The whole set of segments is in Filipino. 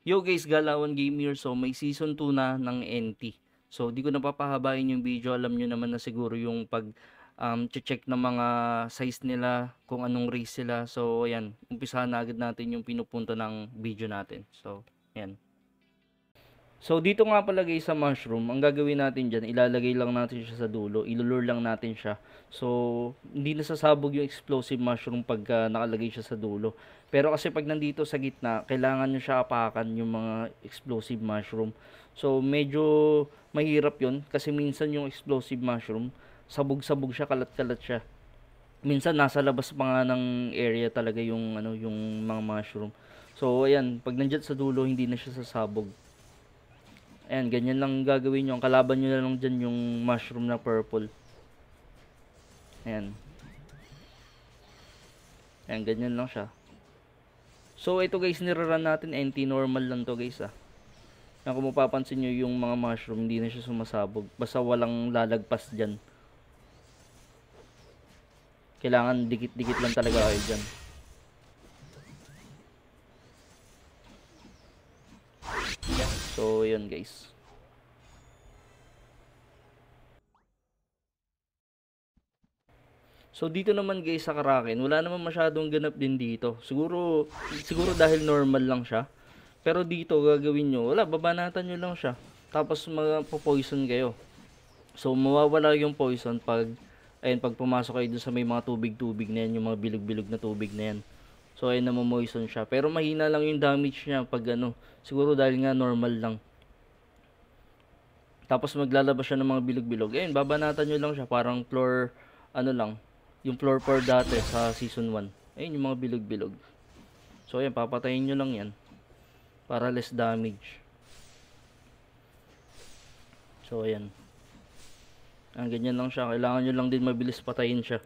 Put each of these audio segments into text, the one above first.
Yo guys, Galawan Game here. So may season 2 na ng NT. So di ko na papahabain yung video. Alam nyo naman na siguro yung pag check ng mga size nila, kung anong race sila. So ayan, umpisahan na agad natin yung pinupunto ng video natin. So ayan. So dito nga pala guys sa mushroom, ang gagawin natin dyan, ilalagay lang natin siya sa dulo, ilulure lang natin siya. So hindi nasasabog yung explosive mushroom pagka nakalagay siya sa dulo. Pero kasi pag nandito sa gitna, kailangan nyo siya apakan yung mga explosive mushroom. So medyo mahirap yon kasi minsan yung explosive mushroom, sabog-sabog siya, kalat-kalat siya. Minsan nasa labas pa nga ng area talaga yung yung mga mushroom. So ayan, pag nandiyan sa dulo, hindi na siya sasabog. Ayan, ganyan lang gagawin nyo. Ang kalaban nyo na lang dyan yung mushroom na purple. Ayan. Ayan, ganyan lang siya. So, ito guys, nirarun natin. NT normal lang to guys Ayan, kung mapapansin nyo yung mga mushroom, hindi na siya sumasabog. Basta walang lalagpas dyan. Kailangan dikit-dikit lang talaga kayo dyan. So, yun guys. So dito naman guys sa Kraken, wala naman masyadong ganap din dito. Siguro dahil normal lang siya. Pero dito gagawin nyo, wala, babanatan nyo lang siya. Tapos magpo-poison kayo. So mawawala yung poison pag pumasok kayo dun sa may mga tubig-tubig na yan, yung mga bilog-bilog na tubig na yan. So ayun, namomoison siya. Pero mahina lang yung damage niya pag siguro dahil nga normal lang. Tapos maglalabas siya ng mga bilog-bilog. Ayun, babanatan nyo lang siya, parang floor lang, yung floor 4 dati sa season 1. Ayun yung mga bilog-bilog. So ayan, papatayin nyo lang yan para less damage. So ayan, ang ganyan lang siya. Kailangan nyo lang din mabilis patayin siya.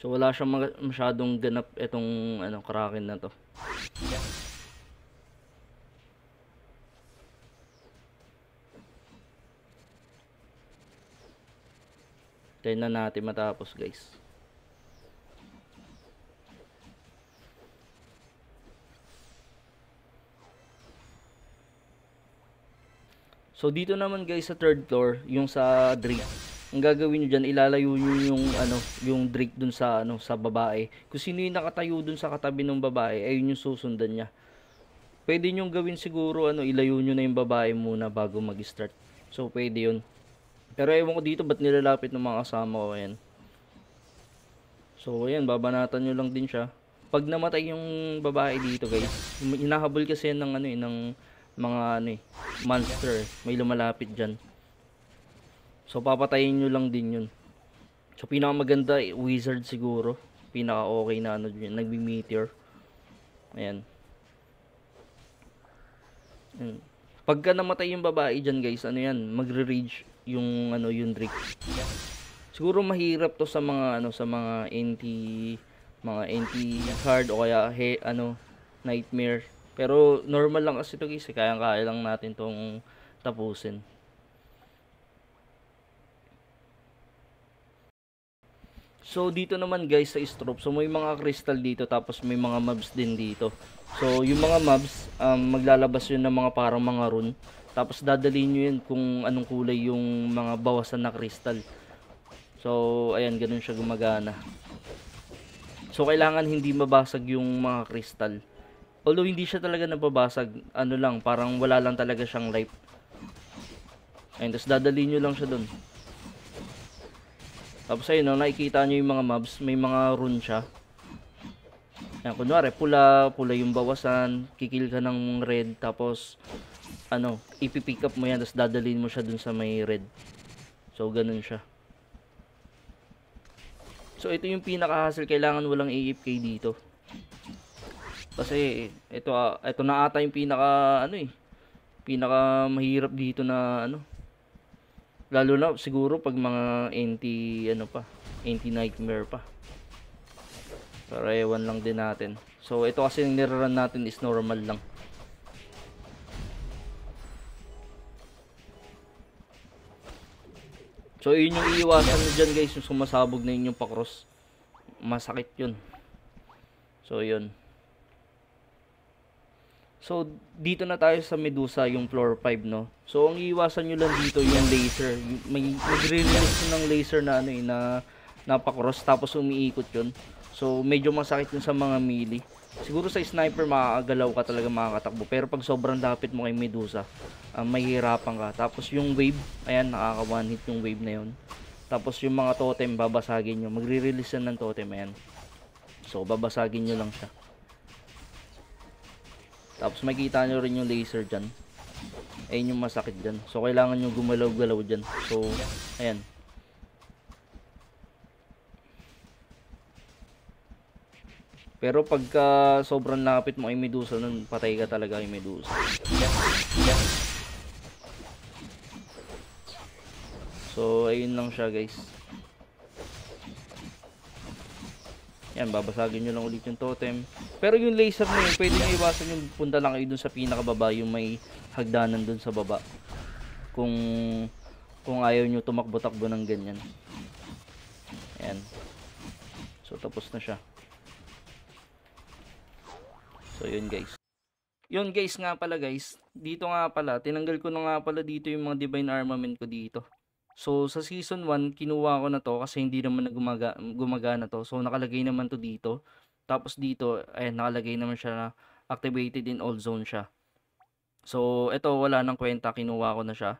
So wala siyang masyadong ganap itong Kraken na to. Tayo na natin matapos guys. So dito naman guys sa third floor, yung sa Drake, ang gagawin nyo dyan, ilalayo nyo yung Drake dun sa sa babae. Kung sino yung nakatayo dun sa katabi ng babae, ayun yung susundan niya. Pwede nyo gawin siguro ilayo nyo na yung babae muna bago mag-start. So pwede yun. Pero ewan ko dito ba't nilalapit ng mga kasama ko. Ayan. So ayan, babanatan nyo lang din siya. Pag namatay yung babae dito guys, hinahabol kasi yan ng ng mga monster. May lumalapit dyan. So papatayin nyo lang din yun. So pinakamaganda wizard siguro. Pinaka okay na nagbi-meteor. Ayan. Pagka namatay yung babae dyan guys, yan, magre-rage yung yung Drake. Siguro mahirap to sa mga sa mga NT hard o kaya nightmare. Pero normal lang kasi ito guys, kaya lang natin tong tapusin. So dito naman guys sa Strop, so may mga crystal dito, tapos may mga mobs din dito. So yung mga mobs, maglalabas yun ng mga parang mga rune. Tapos dadalhin nyo yun kung anong kulay yung mga bawasan na crystal. So ayan, ganun siya gumagana. So kailangan hindi mabasag yung mga crystal. Although hindi siya talaga nababasag, lang, parang wala lang talaga siyang life. Ayun, tapos dadalhin nyo lang siya dun. Tapos ayun, nakikita nyo yung mga mobs, may mga rune siya. Yan, kunwari, pula yung bawasan, kikil ka ng red, tapos ipipick up mo yan, tapos dadalhin mo siya dun sa may red. So ganun siya. So ito yung pinaka-hassle, kailangan walang AFK dito. Kasi ito na ata yung pinaka pinaka mahirap dito na lalo na siguro pag mga NT nightmare pa. Pero ewan lang din natin. So ito kasi yung nirarun natin is normal lang. So yun yung iiwasan nyo dyan guys, yung sumasabog na inyong pa-cross. masakit yun. So yun. So dito na tayo sa Medusa, yung floor 5, no. So ang iiwasan nyo lang dito yung laser. May magre-release ng laser na ano na napakross tapos umiikot yun. So medyo masakit yun sa mga melee. Siguro sa sniper makakagalaw ka talaga, makakatakbo. Pero pag sobrang lapit mo kay Medusa, mahihirapan ka. Tapos yung wave, ayan, nakaka one hit yung wave na yun. Tapos yung mga totem, babasagin nyo. Magre-release yan ng totem, ayan. So babasagin nyo lang siya. Tapos makita nyo rin yung laser dyan. Ayun yung masakit dyan. So kailangan nyo gumalaw-galaw dyan. So ayan. Pero pagka sobrang lapit mo kay Medusa, nun patay ka talaga kay Medusa. So ayun lang siya, guys. Yan, babasagin nyo lang ulit yung totem. Pero yung laser na yun, pwede nyo iwasan yung punta lang kayo dun sa pinakababa, yung may hagdanan dun sa baba. Kung ayaw nyo tumakbo-takbo ng ganyan. Ayan. So tapos na siya. So yun, guys. Yun, guys, nga pala, guys. Dito nga pala, tinanggal ko na nga pala dito yung mga divine armament ko dito. So sa season 1, kinuha ko na to kasi hindi naman na gumagana to. So nakalagay naman to dito. Tapos dito, ayan, nakalagay naman siya na activated in all zone siya. So ito, wala nang kwenta, kinuha ko na siya.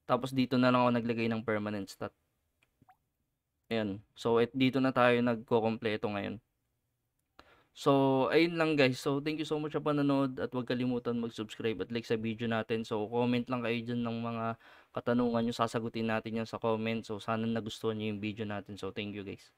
Tapos dito na lang ako naglagay ng permanent stat. Ayan. So dito na tayo nagko-kompleto ngayon. So ayun lang, guys. So thank you so much sa panonood at huwag kalimutan mag-subscribe at like sa video natin. So comment lang kayo dyan ng mga katanungan nyo, sasagutin natin yan sa comment. So sana nagustuhan nyo yung video natin. So thank you, guys.